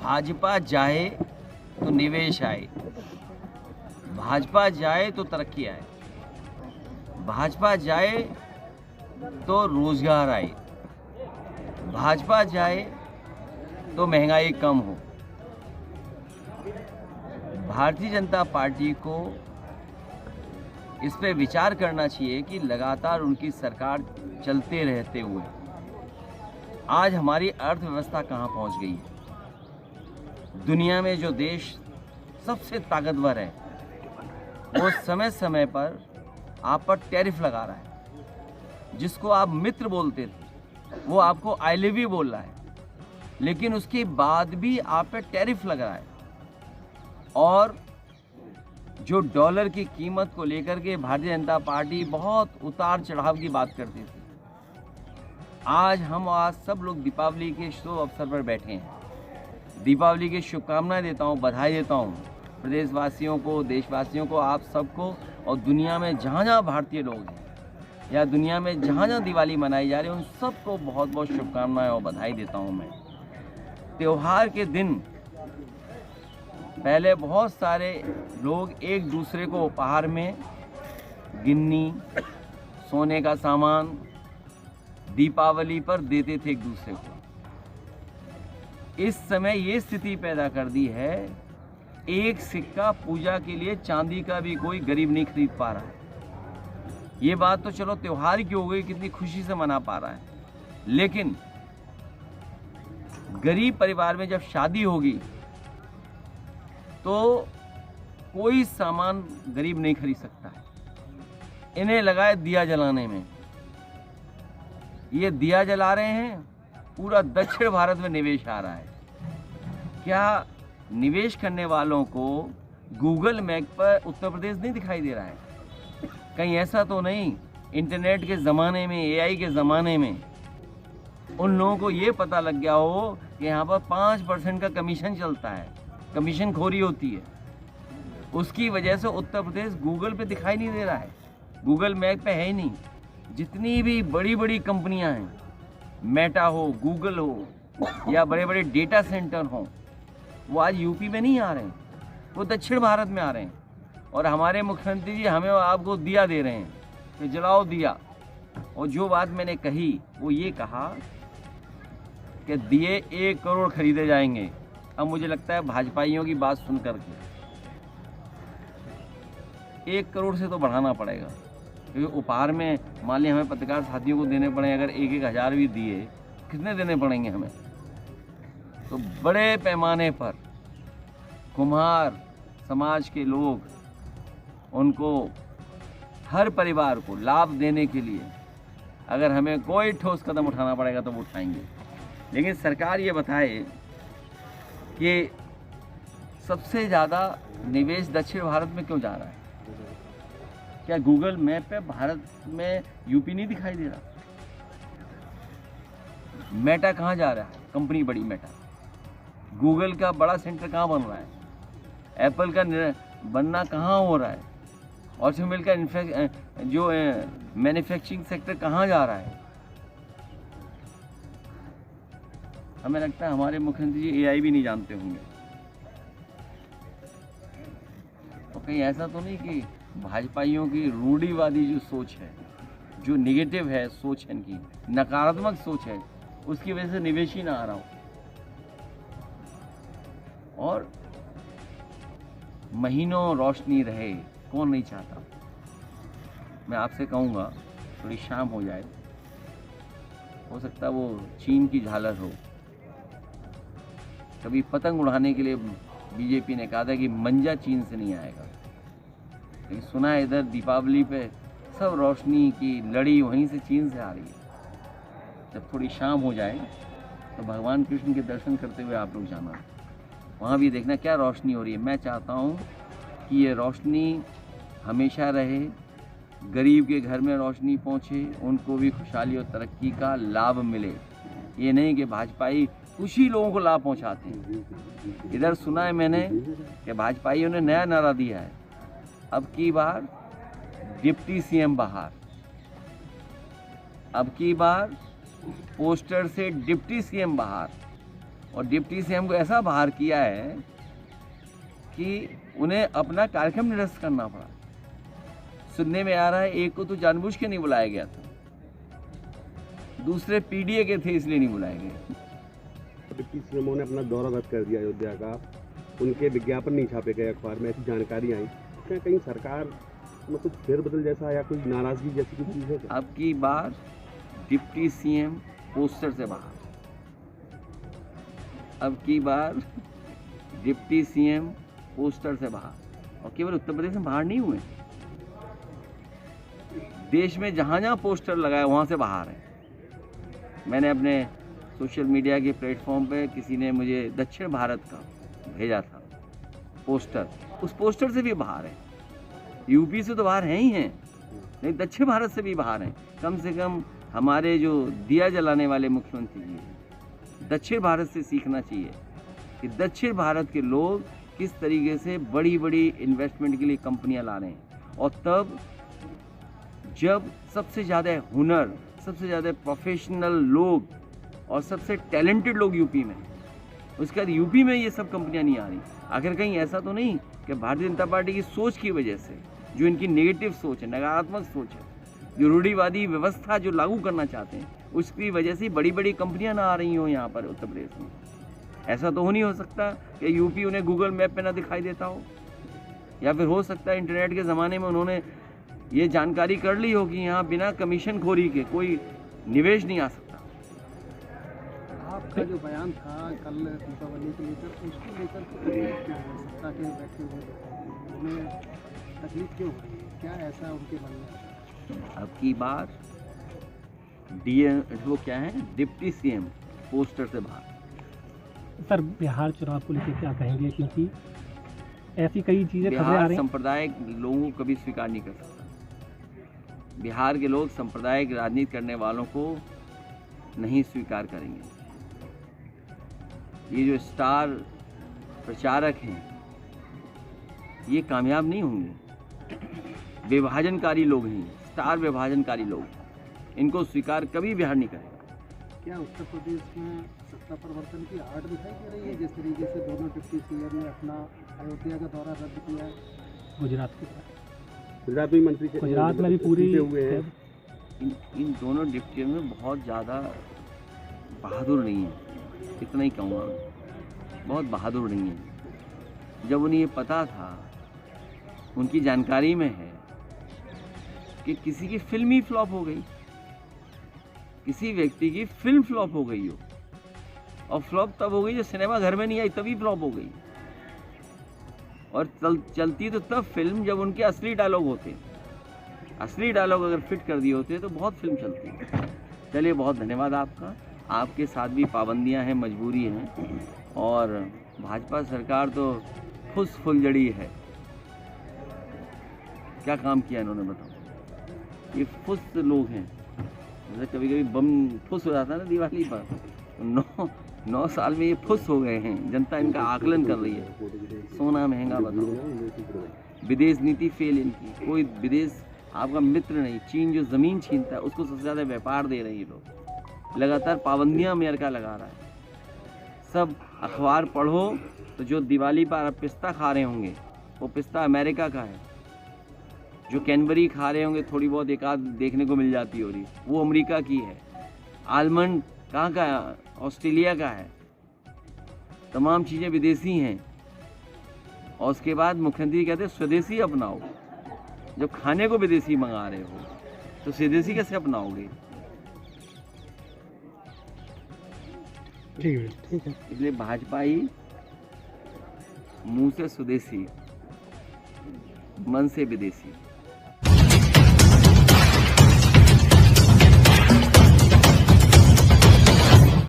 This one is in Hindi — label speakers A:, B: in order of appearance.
A: भाजपा जाए तो निवेश आए, भाजपा जाए तो तरक्की आए, भाजपा जाए तो रोजगार आए, भाजपा जाए तो महंगाई कम हो। भारतीय जनता पार्टी को इस पे विचार करना चाहिए कि लगातार उनकी सरकार चलते रहते हुए आज हमारी अर्थव्यवस्था कहाँ पहुँच गई है। दुनिया में जो देश सबसे ताकतवर है वो समय समय पर आप पर टैरिफ लगा रहा है। जिसको आप मित्र बोलते थे वो आपको आई लव यू बोल रहा है, लेकिन उसके बाद भी आप पे टैरिफ लग रहा है। और जो डॉलर की कीमत को लेकर के भारतीय जनता पार्टी बहुत उतार चढ़ाव की बात करती थी, आज सब लोग दीपावली के शुभ अवसर पर बैठे हैं। दीपावली की शुभकामनाएं देता हूं, बधाई देता हूं प्रदेशवासियों को, देशवासियों को, आप सबको, और दुनिया में जहाँ भारतीय लोग हैं या दुनिया में जहाँ दिवाली मनाई जा रही है उन सबको बहुत बहुत शुभकामनाएं और बधाई देता हूँ मैं। त्यौहार के दिन पहले बहुत सारे लोग एक दूसरे को उपहार में गिन्नी, सोने का सामान दीपावली पर देते थे एक दूसरे को। इस समय ये स्थिति पैदा कर दी है, एक सिक्का पूजा के लिए चांदी का भी कोई गरीब नहीं खरीद पा रहा है। ये बात तो चलो त्योहार की हो गई, कितनी खुशी से मना पा रहा है, लेकिन गरीब परिवार में जब शादी होगी तो कोई सामान गरीब नहीं खरीद सकता है। इन्हें लगाए दिया जलाने में, ये दिया जला रहे हैं, पूरा दक्षिण भारत में निवेश आ रहा है। क्या निवेश करने वालों को गूगल मैप पर उत्तर प्रदेश नहीं दिखाई दे रहा है? कहीं ऐसा तो नहीं इंटरनेट के ज़माने में, एआई के ज़माने में उन लोगों को ये पता लग गया हो कि यहाँ पर 5% का कमीशन चलता है, कमीशन खोरी होती है। उसकी वजह से उत्तर प्रदेश गूगल पे दिखाई नहीं दे रहा है, गूगल मैप पे है ही नहीं। जितनी भी बड़ी बड़ी कंपनियां हैं, मेटा हो, गूगल हो या बड़े बड़े डेटा सेंटर हों, वो आज यूपी में नहीं आ रहे हैं, वो दक्षिण भारत में आ रहे हैं। और हमारे मुख्यमंत्री जी हमें और आपको दिया दे रहे हैं कि जलाओ दिया। और जो बात मैंने कही वो ये कहा कि दिए 1 करोड़ खरीदे जाएंगे। अब मुझे लगता है भाजपाइयों की बात सुन करके 1 करोड़ से तो बढ़ाना पड़ेगा, क्योंकि उपहार में मान लिया हमें पत्रकार साथियों को देने पड़े, अगर 1-1 हज़ार भी दिए, कितने देने पड़ेंगे हमें? तो बड़े पैमाने पर कुम्हार समाज के लोग, उनको हर परिवार को लाभ देने के लिए अगर हमें कोई ठोस कदम उठाना पड़ेगा तो वो उठाएंगे। लेकिन सरकार ये बताए कि सबसे ज़्यादा निवेश दक्षिण भारत में क्यों जा रहा है? क्या गूगल मैप पे भारत में यूपी नहीं दिखाई दे रहा? मेटा कहाँ जा रहा है? कंपनी बड़ी मेटा। गूगल का बड़ा सेंटर कहाँ बन रहा है? एप्पल का बनना कहाँ हो रहा है? ऑटोमोबाइल का जो मैन्युफैक्चरिंग सेक्टर कहाँ जा रहा है? हमें लगता है हमारे मुख्यमंत्री जी एआई भी नहीं जानते होंगे। तो कहीं ऐसा तो नहीं कि भाजपाइयों की रूढ़िवादी जो सोच है, जो निगेटिव है सोच है, इनकी नकारात्मक सोच है, उसकी वजह से निवेश ही ना आ रहा हो। और महीनों रोशनी रहे, कौन नहीं चाहता? मैं आपसे कहूँगा थोड़ी शाम हो जाए, हो सकता है वो चीन की झालर हो। कभी पतंग उड़ाने के लिए बीजेपी ने कहा था कि मंजा चीन से नहीं आएगा, लेकिन सुना है इधर दीपावली पे सब रोशनी की लड़ी वहीं से चीन से आ रही है। जब थोड़ी शाम हो जाए तो भगवान कृष्ण के दर्शन करते हुए आप लोग जाना, वहाँ भी देखना क्या रोशनी हो रही है। मैं चाहता हूँ कि ये रोशनी हमेशा रहे, गरीब के घर में रोशनी पहुँचे, उनको भी खुशहाली और तरक्की का लाभ मिले। ये नहीं कि भाजपाई कुछ ही लोगों को लाभ पहुँचाते हैं। इधर सुना है मैंने कि भाजपाइयों ने नया नारा दिया है, अब की बार डिप्टी सीएम बाहर, अब की बार पोस्टर से डिप्टी सीएम बाहर। और डिप्टी सीएम को ऐसा बाहर किया है कि उन्हें अपना कार्यक्रम निरस्त करना पड़ा। सुनने में आ रहा है एक को तो जानबूझ के नहीं बुलाया गया था, दूसरे पीडीए के थे इसलिए नहीं बुलाए गए।
B: डिप्टी सीएम ने अपना दौरा रद्द कर दिया अयोध्या का, उनके विज्ञापन नहीं छापे गए अखबार में, ऐसी जानकारी आई। क्या कहीं सरकार में कुछ फेरबदल जैसा या कोई नाराजगी जैसी कुछ चीज़ है?
A: अब की बार डिप्टी सीएम पोस्टर से बाहर, अब की बार डिप्टी सीएम पोस्टर से बाहर, और केवल उत्तर प्रदेश में बाहर नहीं हुए, देश में जहाँ जहाँ पोस्टर लगाए वहाँ से बाहर है। मैंने अपने सोशल मीडिया के प्लेटफॉर्म पे किसी ने मुझे दक्षिण भारत का भेजा था पोस्टर, उस पोस्टर से भी बाहर है। यूपी से तो बाहर हैं ही हैं, लेकिन दक्षिण भारत से भी बाहर हैं। कम से कम हमारे जो दिया जलाने वाले मुख्यमंत्री जी हैं, दक्षिण भारत से सीखना चाहिए कि दक्षिण भारत के लोग किस तरीके से बड़ी बड़ी इन्वेस्टमेंट के लिए कंपनियां ला रहे हैं। और तब जब सबसे ज़्यादा हुनर, सबसे ज़्यादा प्रोफेशनल लोग और सबसे टैलेंटेड लोग यूपी में, उसके बाद यूपी में ये सब कंपनियां नहीं आ रही। आखिर कहीं ऐसा तो नहीं कि भारतीय जनता पार्टी की सोच की वजह से, जो इनकी नेगेटिव सोच है, नकारात्मक सोच है, जो रूढ़िवादी व्यवस्था जो लागू करना चाहते हैं, उसकी वजह से बड़ी बड़ी कंपनियां ना आ रही हो यहाँ पर उत्तर प्रदेश में। ऐसा तो हो नहीं हो सकता कि यूपी उन्हें गूगल मैप पे ना दिखाई देता हो, या फिर हो सकता है इंटरनेट के ज़माने में उन्होंने ये जानकारी कर ली हो कि यहाँ बिना कमीशन खोरी के कोई निवेश नहीं आ सकता।
C: आपका जो बयान था कल दीपावली को लेकर, उसको लेकर सत्ता के बैठे हुए उन्हें तकलीफ क्यों हो रही है? क्या ऐसा उनके मन में?
A: अब की बार डीएम वो क्या है, डिप्टी सीएम पोस्टर से बाहर।
C: सर, बिहार चुनाव को लेकर क्या कहेंगे, क्योंकि ऐसी कई चीज़ें खबरें आ
A: बिहार
C: रही हैं।
A: सांप्रदायिक लोगों को कभी स्वीकार नहीं कर सकता। बिहार के लोग सांप्रदायिक राजनीति करने वालों को नहीं स्वीकार करेंगे। ये जो स्टार प्रचारक हैं, ये कामयाब नहीं होंगे। विभाजनकारी लोग हैं, स्टार विभाजनकारी लोग, इनको स्वीकार कभी बिहार नहीं करेगा।
C: क्या उत्तर प्रदेश में सत्ता परिवर्तन की आड़ दिखाई दे रही है, जिस तरीके से दोनों डिप्टी सीएम ने अपना अयोध्या का दौरा रद्द किया है? गुजरात में मंत्री, गुजरात में भी पूरी हुए हैं।
A: इन दोनों डिप्टियों में बहुत ज़्यादा बहादुर नहीं है, इतना ही कहूँगा मैं, बहुत बहादुर नहीं है। जब उन्हें ये पता था, उनकी जानकारी में है कि किसी की फिल्म ही फ्लॉप हो गई, किसी व्यक्ति की फिल्म फ्लॉप हो गई हो, और फ्लॉप तब हो गई जब सिनेमा घर में नहीं आई, तभी फ्लॉप हो गई। और चलती तो तब फिल्म जब उनके असली डायलॉग होते, असली डायलॉग अगर फिट कर दिए होते तो बहुत फिल्म चलती। चलिए, बहुत धन्यवाद आपका। आपके साथ भी पाबंदियां हैं, मजबूरी हैं, और भाजपा सरकार तो फुस फुलझड़ी है। क्या काम किया इन्होंने बताओ। ये फुस लोग हैं, जैसे कभी कभी बम फुस हो जाता है ना दिवाली पर, 9 साल में ये फुस हो गए हैं। जनता इनका आकलन कर रही है। सोना महंगा बताओ, विदेश नीति फेल इनकी, कोई विदेश आपका मित्र नहीं। चीन जो ज़मीन छीनता है उसको सबसे ज़्यादा व्यापार दे रहे हैं लोग। लगातार पाबंदियां अमेरिका लगा रहा है। सब अखबार पढ़ो तो जो दिवाली पर आप पिस्ता खा रहे होंगे, वो पिस्ता अमेरिका का है। जो कैनबरी खा रहे होंगे, थोड़ी बहुत एक आध देखने को मिल जाती हो रही, वो अमेरिका की है। आलमंड कहाँ का है? ऑस्ट्रेलिया का है। तमाम चीज़ें विदेशी हैं। और उसके बाद मुख्यमंत्री कहते हैं स्वदेशी अपनाओ। जब खाने को विदेशी मंगा रहे हो तो स्वदेशी कैसे अपनाओगे?
C: ठीक है।
A: इसलिए भाजपा ही मुंह से स्वदेशी, मन से विदेशी।